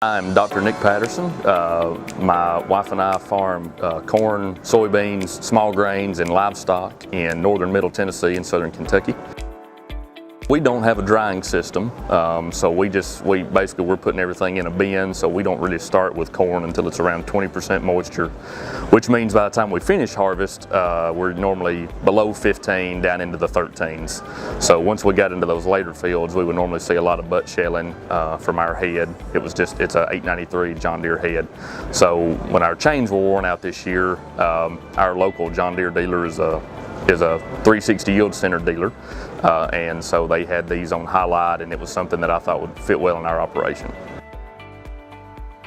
I'm Dr. Nick Patterson. My wife and I farm corn, soybeans, small grains, and livestock in northern Middle Tennessee and southern Kentucky. We don't have a drying system, so we're putting everything in a bin, so we don't really start with corn until it's around 20% moisture, which means by the time we finish harvest, we're normally below 15 down into the 13s. So once we got into those later fields, we would normally see a lot of butt shelling from our head. It's a 893 John Deere head. So when our chains were worn out this year, our local John Deere dealer is a 360 Yield Center dealer, and so they had these on highlight, and it was something that I thought would fit well in our operation.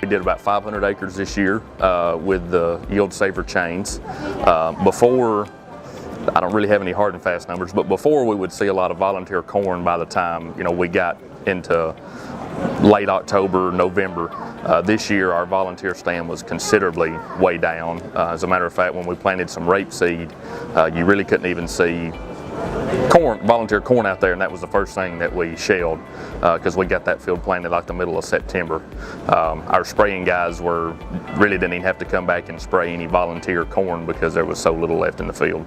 We did about 500 acres this year with the YIELDSAVER chains. Before, I don't really have any hard and fast numbers, but before we would see a lot of volunteer corn by the time we got into late October, November. This year our volunteer stand was considerably way down. As a matter of fact, when we planted some rapeseed, you really couldn't even see volunteer corn out there, and that was the first thing that we shelled because we got that field planted like the middle of September. Our spraying guys really didn't even have to come back and spray any volunteer corn because there was so little left in the field.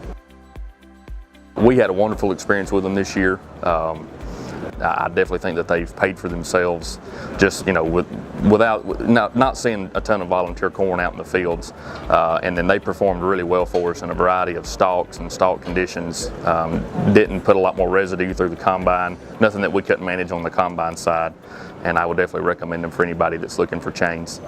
We had a wonderful experience with them this year. I definitely think that they've paid for themselves just, without not seeing a ton of volunteer corn out in the fields. And then they performed really well for us in a variety of stalks and stalk conditions. Didn't put a lot more residue through the combine, nothing that we couldn't manage on the combine side. And I would definitely recommend them for anybody that's looking for chains.